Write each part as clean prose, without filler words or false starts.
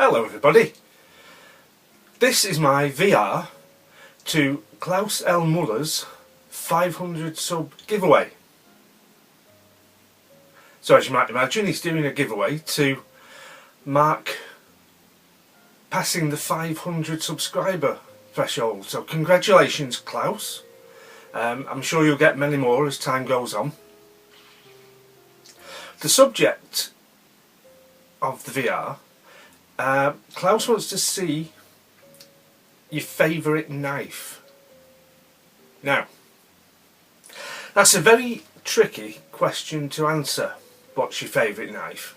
Hello everybody, this is my VR to Claus L Mu's 500 sub giveaway. So as you might imagine, he's doing a giveaway to mark passing the 500 subscriber threshold. So congratulations Claus, I'm sure you'll get many more as time goes on. The subject of the VR, Claus wants to see your favourite knife. Now, that's a very tricky question to answer. What's your favourite knife?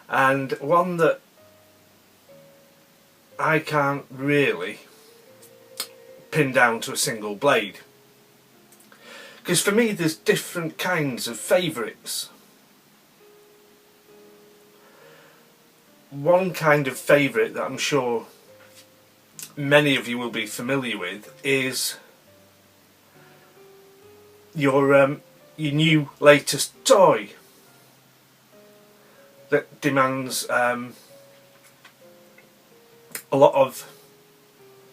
And one that I can't really pin down to a single blade. Because for me there's different kinds of favourites. One kind of favourite that I'm sure many of you will be familiar with is your new latest toy that demands a lot of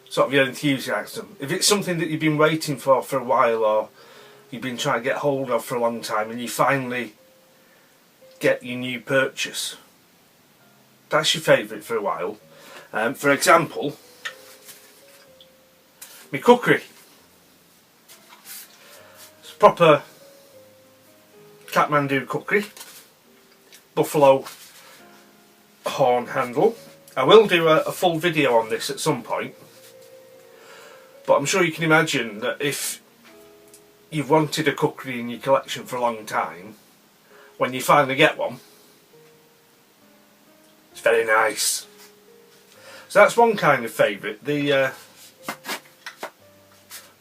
sort of your enthusiasm. If it's something that you've been waiting for a while, or you've been trying to get hold of for a long time, and you finally get your new purchase, that's your favourite for a while. For example, my cookery. It's proper Kathmandu cookery, buffalo horn handle. I will do a full video on this at some point, but I'm sure you can imagine that if you've wanted a cookery in your collection for a long time, when you finally get one, it's very nice. So that's one kind of favourite, the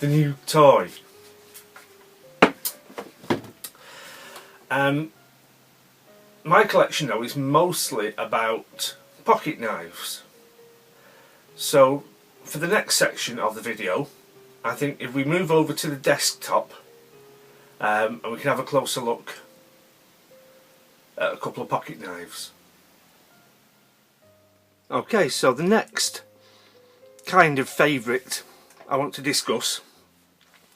new toy. My collection though is mostly about pocket knives. So for the next section of the video, I think if we move over to the desktop and we can have a closer look at a couple of pocket knives. Okay, so the next kind of favourite I want to discuss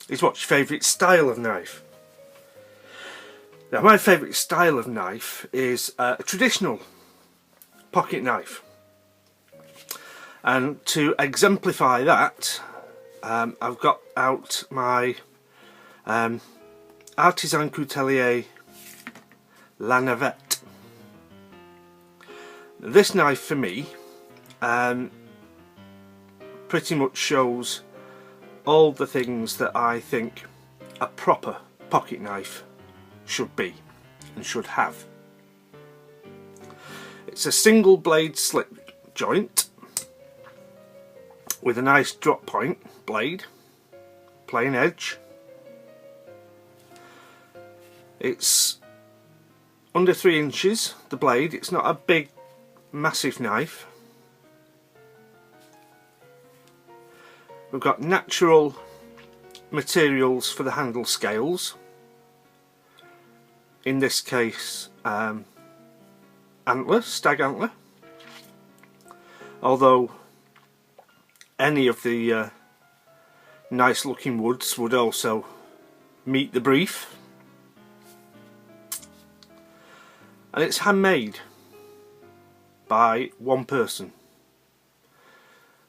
is what's your favourite style of knife. Now my favourite style of knife is a traditional pocket knife, and to exemplify that I've got out my Artisan Coutelier La Navette. This knife for me pretty much shows all the things that I think a proper pocket knife should be and should have. It's a single blade slip joint with a nice drop point blade, plain edge. It's under 3 inches, the blade. It's not a big massive knife. We've got natural materials for the handle scales. In this case, antler, stag antler. Although any of the nice looking woods would also meet the brief. And it's handmade by one person.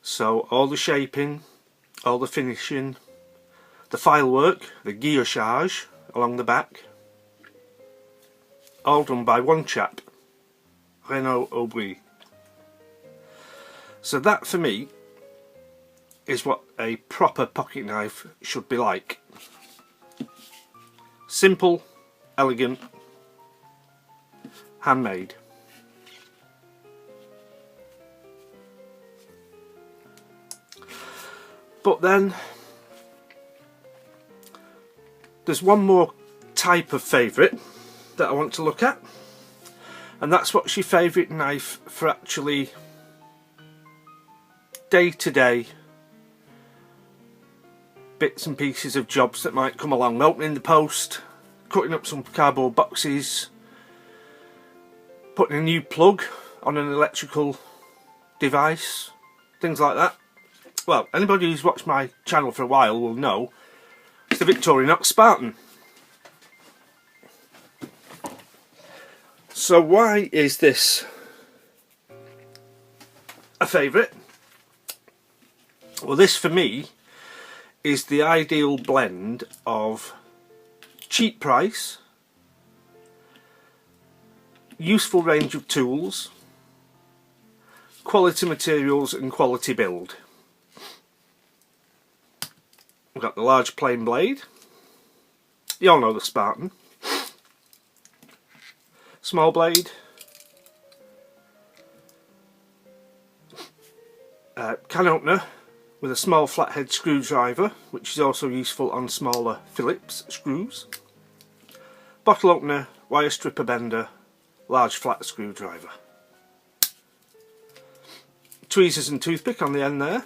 So all the shaping, all the finishing, the file work, the guillochage along the back, all done by one chap, Renaud Aubry. So that for me is what a proper pocket knife should be like. Simple, elegant, handmade. But then there's one more type of favourite that I want to look at, and that's what's your favourite knife for actually day-to-day bits and pieces of jobs that might come along. Opening the post, cutting up some cardboard boxes, putting a new plug on an electrical device, things like that. Well, anybody who's watched my channel for a while will know it's the Victorinox Spartan. So why is this a favourite? Well, this for me is the ideal blend of cheap price, useful range of tools, quality materials and quality build. We've got the large plain blade, you all know the Spartan, small blade, can opener with a small flathead screwdriver, which is also useful on smaller Phillips screws, bottle opener, wire stripper bender, large flat screwdriver, tweezers and toothpick on the end there,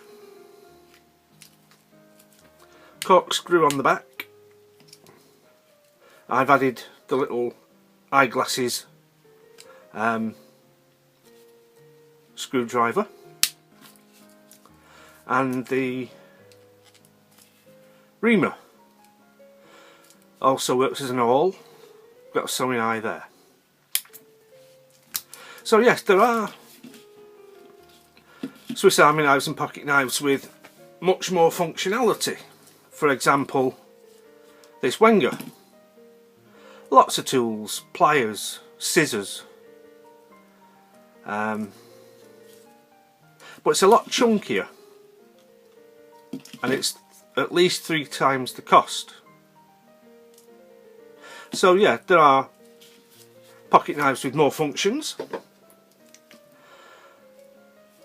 corkscrew on the back. I've added the little eyeglasses screwdriver, and the reamer also works as an awl. Got a sewing eye there. So yes, there are Swiss Army knives and pocket knives with much more functionality. For example, this Wenger. Lots of tools, pliers, scissors. But it's a lot chunkier. And it's at least 3 times the cost. So yeah, there are pocket knives with more functions.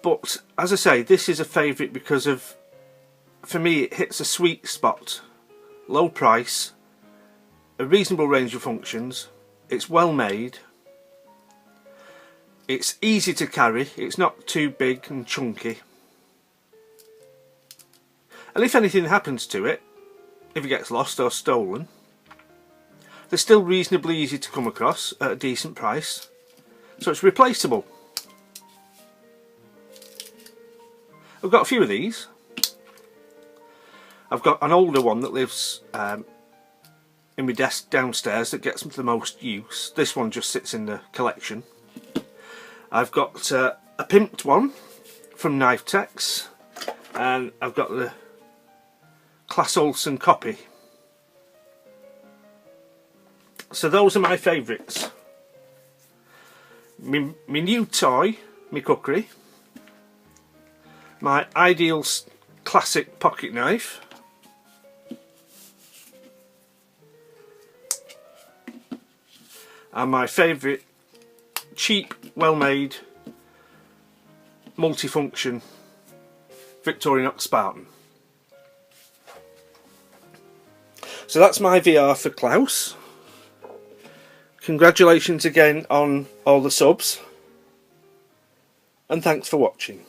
But as I say, this is a favourite because of, for me, it hits a sweet spot. Low price, a reasonable range of functions, it's well made, it's easy to carry, it's not too big and chunky. And if anything happens to it, if it gets lost or stolen, they're still reasonably easy to come across at a decent price, so it's replaceable. I've got a few of these. I've got an older one that lives in my desk downstairs that gets the most use. This one just sits in the collection. I've got a pimped one from Knife Techs, and I've got the Claus L Mu copy. So those are my favourites. My new toy, my cookery, my ideal classic pocket knife, and my favourite cheap, well-made, multifunction Victorinox Spartan. So that's my VR for Klaus. Congratulations again on all the subs, and thanks for watching.